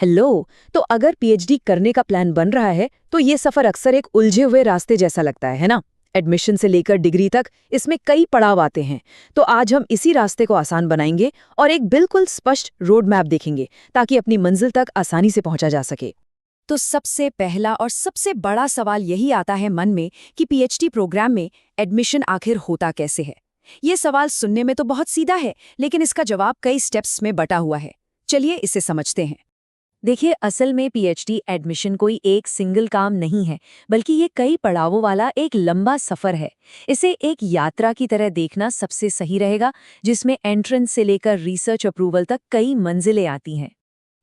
Hello. तो अगर PhD करने का प्लान बन रहा है तो ये सफर अक्सर एक उलझे हुए रास्ते जैसा लगता है ना? एडमिशन से लेकर डिग्री तक इसमें कई पड़ाव आते हैं। तो आज हम इसी रास्ते को आसान बनाएंगे और एक बिल्कुल स्पष्ट रोड मैप देखेंगे ताकि अपनी मंजिल तक आसानी से पहुंचा जा सके। तो सबसे पहला और सबसे बड़ा सवाल यही आता है मन में कि पीएचडी प्रोग्राम में एडमिशन आखिर होता कैसे है। ये सवाल सुनने में तो बहुत सीधा है, लेकिन इसका जवाब कई स्टेप्स में बटा हुआ है। चलिए इसे समझते हैं। देखिए, असल में पीएचडी एडमिशन कोई एक सिंगल काम नहीं है, बल्कि ये कई पड़ावों वाला एक लंबा सफर है। इसे एक यात्रा की तरह देखना सबसे सही रहेगा, जिसमें एंट्रेंस से लेकर रिसर्च अप्रूवल तक कई मंजिलें आती हैं।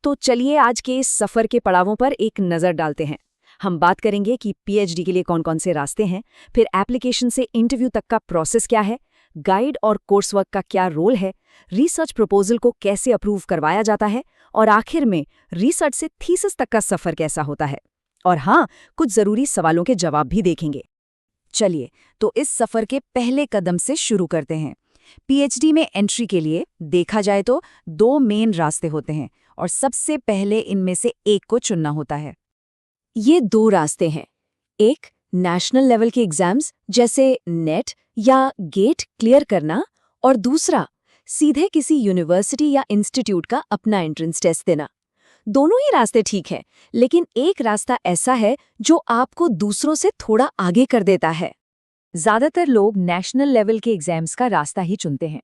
तो चलिए आज के इस सफर के पड़ावों पर एक नज़र डालते हैं। हम बात करेंगे कि पीएचडी के लिए कौन कौन से रास्ते हैं, फिर एप्लीकेशन से इंटरव्यू तक का प्रोसेस क्या है, गाइड और कोर्स वर्क का क्या रोल है, रिसर्च प्रपोजल को कैसे अप्रूव करवाया जाता है, और आखिर में रिसर्च से थीसिस तक का सफर कैसा होता है। और हाँ, कुछ जरूरी सवालों के जवाब भी देखेंगे। चलिए तो इस सफर के पहले कदम से शुरू करते हैं। पीएचडी में एंट्री के लिए देखा जाए तो दो मेन रास्ते होते हैं और सबसे पहले इनमें से एक को चुनना होता है। ये दो रास्ते हैं, एक नेशनल लेवल के एग्जाम्स जैसे नेट या गेट क्लियर करना, और दूसरा सीधे किसी यूनिवर्सिटी या इंस्टीट्यूट का अपना एंट्रेंस टेस्ट देना। दोनों ही रास्ते ठीक हैं, लेकिन एक रास्ता ऐसा है जो आपको दूसरों से थोड़ा आगे कर देता है। ज़्यादातर लोग नेशनल लेवल के एग्जाम्स का रास्ता ही चुनते हैं।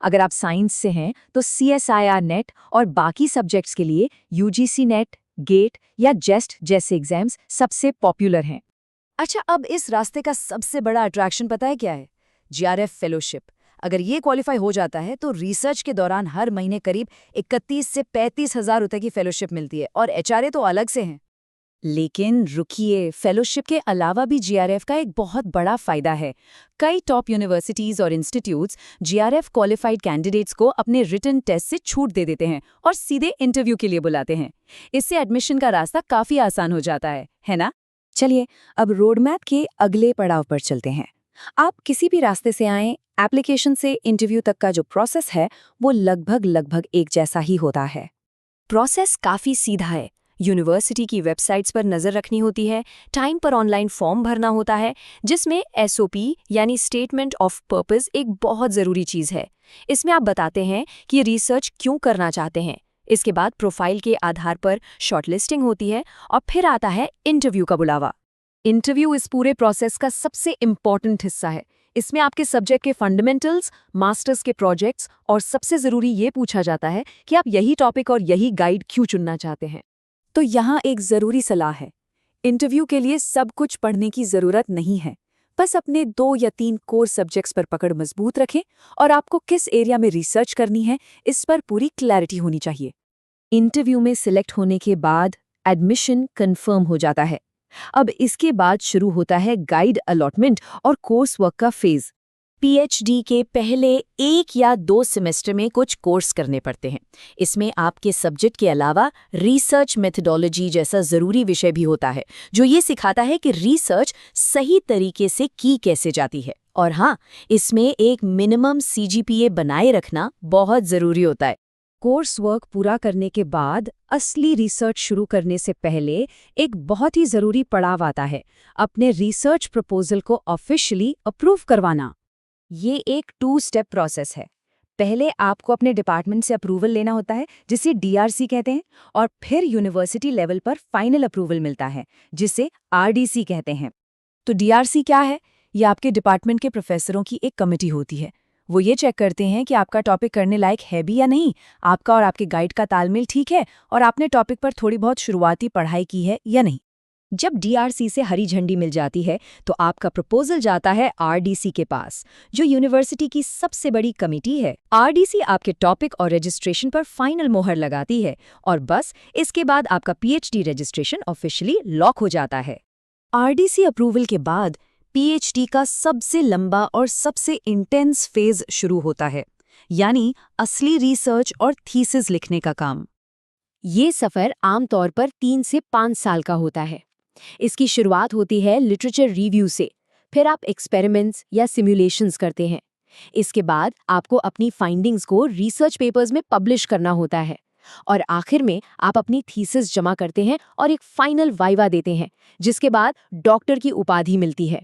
अगर आप साइंस से हैं तो CSIR नेट और बाकी सब्जेक्ट्स के लिए UGC नेट, गेट या जेस्ट जैसे एग्जाम्स सबसे पॉपुलर हैं। अच्छा, अब इस रास्ते का सबसे बड़ा अट्रैक्शन पता है क्या है? GRF fellowship. अगर ये क्वालिफाई हो जाता है तो रिसर्च के दौरान हर महीने करीब 31 से 35 हज़ार रुपए की फेलोशिप मिलती है, और HRA तो अलग से हैं। लेकिन रुकिए, फेलोशिप के अलावा भी GRF का एक बहुत बड़ा फायदा है। कई टॉप यूनिवर्सिटीज और इंस्टीट्यूट्स GRF क्वालिफाइड कैंडिडेट्स को अपने रिटन टेस्ट से छूट दे देते हैं और सीधे इंटरव्यू के लिए बुलाते हैं। इससे एडमिशन का रास्ता काफी आसान हो जाता है ना? चलिए अब रोड मैप के अगले पड़ाव पर चलते हैं। आप किसी भी रास्ते से आएं, एप्लीकेशन से इंटरव्यू तक का जो प्रोसेस है वो लगभग एक जैसा ही होता है। प्रोसेस काफी सीधा है। यूनिवर्सिटी की वेबसाइट्स पर नज़र रखनी होती है, टाइम पर ऑनलाइन फॉर्म भरना होता है, जिसमें SOP यानी स्टेटमेंट ऑफ पर्पस एक बहुत ज़रूरी चीज़ है। इसमें आप बताते हैं कि ये रिसर्च क्यों करना चाहते हैं। इसके बाद प्रोफाइल के आधार पर शॉर्टलिस्टिंग होती है और फिर आता है इंटरव्यू का बुलावा। इंटरव्यू इस पूरे प्रोसेस का सबसे इम्पॉर्टेंट हिस्सा है। इसमें आपके सब्जेक्ट के फंडामेंटल्स, मास्टर्स के प्रोजेक्ट्स और सबसे ज़रूरी ये पूछा जाता है कि आप यही टॉपिक और यही गाइड क्यों चुनना चाहते हैं। तो यहाँ एक ज़रूरी सलाह है, इंटरव्यू के लिए सब कुछ पढ़ने की ज़रूरत नहीं है। बस अपने 2 या 3 कोर सब्जेक्ट्स पर पकड़ मजबूत रखें और आपको किस एरिया में रिसर्च करनी है इस पर पूरी क्लैरिटी होनी चाहिए। इंटरव्यू में सिलेक्ट होने के बाद एडमिशन कंफर्म हो जाता है। अब इसके बाद शुरू होता है गाइड अलॉटमेंट और कोर्स वर्क का फेज। पीएचडी के पहले 1 या 2 सेमेस्टर में कुछ कोर्स करने पड़ते हैं। इसमें आपके सब्जेक्ट के अलावा रिसर्च मेथडोलॉजी जैसा ज़रूरी विषय भी होता है, जो ये सिखाता है कि रिसर्च सही तरीके से की कैसे जाती है। और हाँ, इसमें एक मिनिमम CGPA बनाए रखना बहुत ज़रूरी होता है। कोर्स वर्क पूरा करने के बाद असली रिसर्च शुरू करने से पहले एक बहुत ही ज़रूरी पड़ाव आता है, अपने रिसर्च प्रपोजल को ऑफिशियली अप्रूव करवाना। ये एक 2 स्टेप प्रोसेस है। पहले आपको अपने डिपार्टमेंट से अप्रूवल लेना होता है, जिसे DRC कहते हैं, और फिर यूनिवर्सिटी लेवल पर फाइनल अप्रूवल मिलता है, जिसे RDC कहते हैं। तो DRC क्या है? ये आपके डिपार्टमेंट के प्रोफेसरों की एक कमेटी होती है। वो ये चेक करते हैं कि आपका टॉपिक करने लायक है भी या नहीं, आपका और आपके गाइड का तालमेल ठीक है, और आपने टॉपिक पर थोड़ी बहुत शुरुआती पढ़ाई की है या नहीं। जब DRC से हरी झंडी मिल जाती है तो आपका प्रपोजल जाता है RDC के पास, जो यूनिवर्सिटी की सबसे बड़ी कमेटी है। RDC आपके टॉपिक और रजिस्ट्रेशन पर फाइनल मोहर लगाती है, और बस इसके बाद आपका PhD रजिस्ट्रेशन ऑफिशियली लॉक हो जाता है। RDC अप्रूवल के बाद PhD का सबसे लंबा और सबसे इंटेंस फेज शुरू होता है, यानी असली रिसर्च और थीसिस लिखने का काम। ये सफ़र आमतौर पर 3 से 5 साल का होता है। इसकी शुरुआत होती है लिटरेचर रिव्यू से, फिर आप एक्सपेरिमेंट्स या सिमुलेशंस करते हैं। इसके बाद आपको अपनी फाइंडिंग्स को रिसर्च पेपर्स में पब्लिश करना होता है। और आखिर में आप अपनी थीसिस जमा करते हैं और एक फाइनल वाइवा देते हैं, जिसके बाद डॉक्टर की उपाधि मिलती है।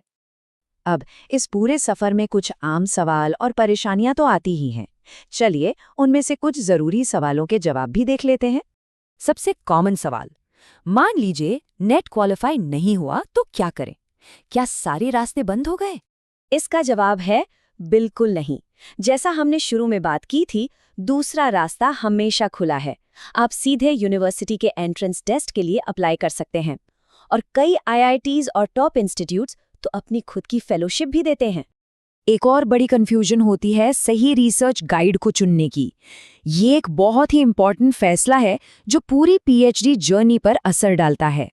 अब इस पूरे सफर में कुछ आम सवाल और परेशानियां तो आती ही हैं। चलिए उनमें से कुछ जरूरी सवालों के जवाब भी देख लेते हैं। सबसे कॉमन सवाल, मान लीजिए नेट क्वालिफाई नहीं हुआ तो क्या करें? क्या सारे रास्ते बंद हो गए? इसका जवाब है बिल्कुल नहीं। जैसा हमने शुरू में बात की थी, दूसरा रास्ता हमेशा खुला है। आप सीधे यूनिवर्सिटी के एंट्रेंस टेस्ट के लिए अप्लाई कर सकते हैं और कई IITs और टॉप इंस्टीट्यूट्स तो अपनी खुद की फेलोशिप भी देते हैं। एक और बड़ी कंफ्यूजन होती है सही रिसर्च गाइड को चुनने की। ये एक बहुत ही इम्पॉर्टेंट फैसला है जो पूरी PhD जर्नी पर असर डालता है।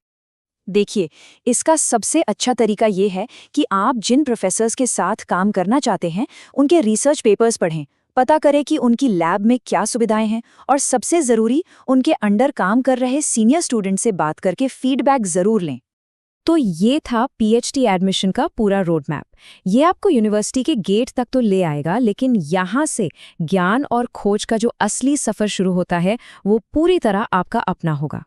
देखिए, इसका सबसे अच्छा तरीका ये है कि आप जिन प्रोफेसर्स के साथ काम करना चाहते हैं उनके रिसर्च पेपर्स पढ़ें, पता करें कि उनकी लैब में क्या सुविधाएं हैं और सबसे ज़रूरी, उनके अंडर काम कर रहे सीनियर स्टूडेंट से बात करके फीडबैक ज़रूर लें। तो ये था PhD एडमिशन का पूरा रोड मैप। ये आपको यूनिवर्सिटी के गेट तक तो ले आएगा, लेकिन यहाँ से ज्ञान और खोज का जो असली सफ़र शुरू होता है वो पूरी तरह आपका अपना होगा।